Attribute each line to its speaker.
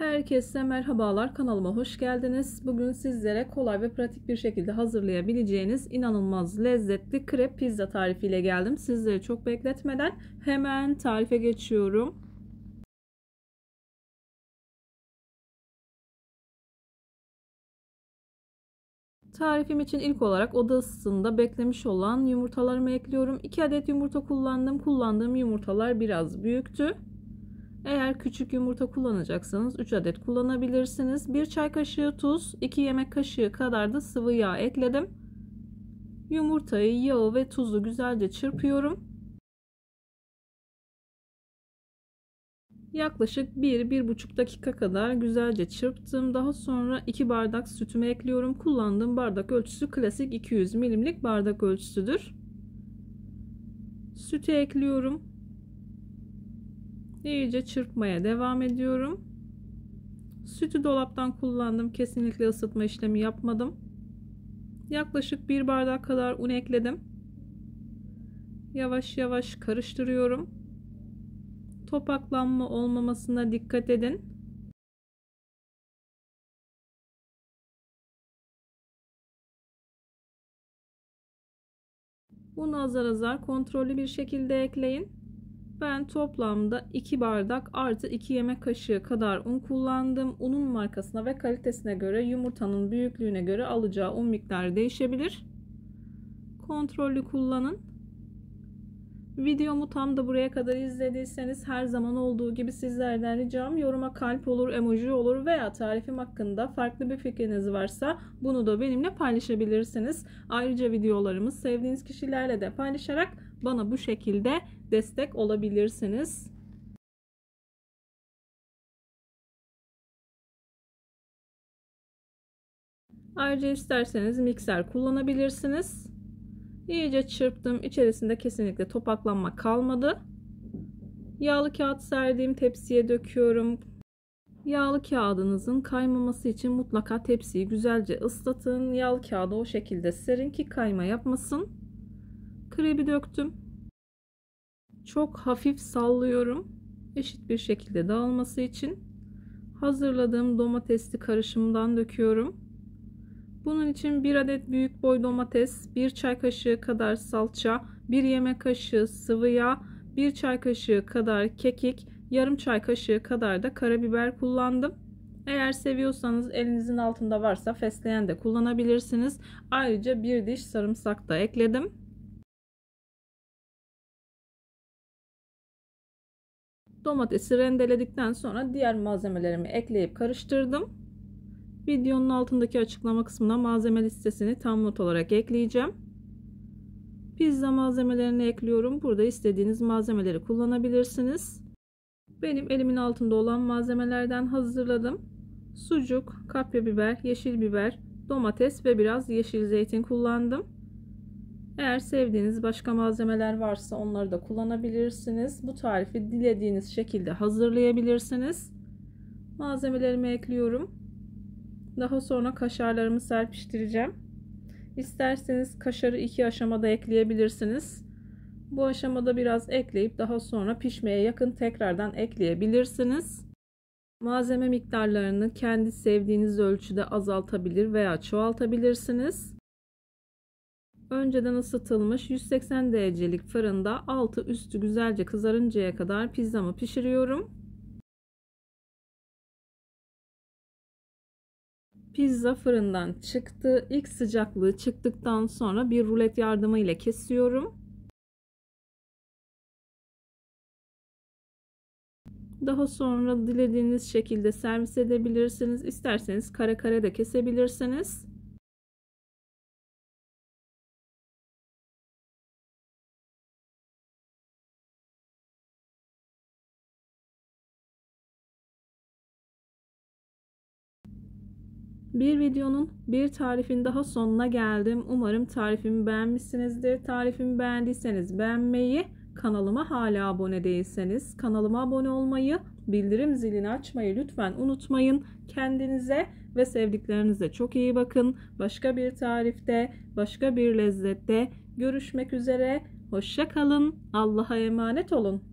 Speaker 1: Herkese merhabalar, kanalıma hoş geldiniz. Bugün sizlere kolay ve pratik bir şekilde hazırlayabileceğiniz inanılmaz lezzetli krep pizza tarifiyle geldim. Sizleri çok bekletmeden hemen tarife geçiyorum. Tarifim için ilk olarak oda ısısında beklemiş olan yumurtalarımı ekliyorum. 2 adet yumurta kullandım. Kullandığım yumurtalar biraz büyüktü. Eğer küçük yumurta kullanacaksanız 3 adet kullanabilirsiniz. 1 çay kaşığı tuz, 2 yemek kaşığı kadar da sıvı yağ ekledim. Yumurtayı, yağı ve tuzu güzelce çırpıyorum. Yaklaşık 1-1,5 dakika kadar güzelce çırptım. Daha sonra 2 bardak sütümü ekliyorum. Kullandığım bardak ölçüsü klasik 200 milimlik bardak ölçüsüdür. Sütü ekliyorum. İyice çırpmaya devam ediyorum. Sütü dolaptan kullandım. Kesinlikle ısıtma işlemi yapmadım. Yaklaşık 1 bardak kadar un ekledim. Yavaş yavaş karıştırıyorum. Topaklanma olmamasına dikkat edin. Unu azar azar kontrollü bir şekilde ekleyin. Ben toplamda 2 bardak artı 2 yemek kaşığı kadar un kullandım. Unun markasına ve kalitesine göre yumurtanın büyüklüğüne göre alacağı un miktarı değişebilir. Kontrollü kullanın. Videomu tam da buraya kadar izlediyseniz her zaman olduğu gibi sizlerden ricam yoruma kalp olur, emoji olur veya tarifim hakkında farklı bir fikriniz varsa bunu da benimle paylaşabilirsiniz. Ayrıca videolarımı sevdiğiniz kişilerle de paylaşarak bana bu şekilde destek olabilirsiniz. Ayrıca isterseniz mikser kullanabilirsiniz. İyice çırptım. İçerisinde kesinlikle topaklanma kalmadı. Yağlı kağıt serdiğim tepsiye döküyorum. Yağlı kağıdınızın kaymaması için mutlaka tepsiyi güzelce ıslatın. Yağlı kağıdı o şekilde serin ki kayma yapmasın. Krebi döktüm. Çok hafif sallıyorum. Eşit bir şekilde dağılması için. Hazırladığım domatesli karışımdan döküyorum. Bunun için 1 adet büyük boy domates, 1 çay kaşığı kadar salça, 1 yemek kaşığı sıvı yağ, 1 çay kaşığı kadar kekik, yarım çay kaşığı kadar da karabiber kullandım. Eğer seviyorsanız elinizin altında varsa fesleğen de kullanabilirsiniz. Ayrıca 1 diş sarımsak da ekledim. Domatesi rendeledikten sonra diğer malzemelerimi ekleyip karıştırdım. Videonun altındaki açıklama kısmına malzeme listesini tam not olarak ekleyeceğim. Pizza malzemelerini ekliyorum. Burada istediğiniz malzemeleri kullanabilirsiniz. Benim elimin altında olan malzemelerden hazırladım. Sucuk, kapya biber, yeşil biber, domates ve biraz yeşil zeytin kullandım. Eğer sevdiğiniz başka malzemeler varsa onları da kullanabilirsiniz. Bu tarifi dilediğiniz şekilde hazırlayabilirsiniz. Malzemelerimi ekliyorum. Daha sonra kaşarlarımı serpiştireceğim. İsterseniz kaşarı 2 aşamada ekleyebilirsiniz. Bu aşamada biraz ekleyip daha sonra pişmeye yakın tekrardan ekleyebilirsiniz. Malzeme miktarlarını kendi sevdiğiniz ölçüde azaltabilir veya çoğaltabilirsiniz. Önceden ısıtılmış 180 derecelik fırında altı üstü güzelce kızarıncaya kadar pizzamı pişiriyorum. Pizza fırından çıktı. İlk sıcaklığı çıktıktan sonra bir rulet yardımıyla kesiyorum. Daha sonra dilediğiniz şekilde servis edebilirsiniz. İsterseniz kare kare de kesebilirsiniz. Bir videonun bir tarifin daha sonuna geldim. Umarım tarifimi beğenmişsinizdir. Tarifimi beğendiyseniz beğenmeyi, kanalıma hala abone değilseniz kanalıma abone olmayı, bildirim zilini açmayı lütfen unutmayın. Kendinize ve sevdiklerinize çok iyi bakın. Başka bir tarifte, başka bir lezzette görüşmek üzere. Hoşça kalın. Allah'a emanet olun.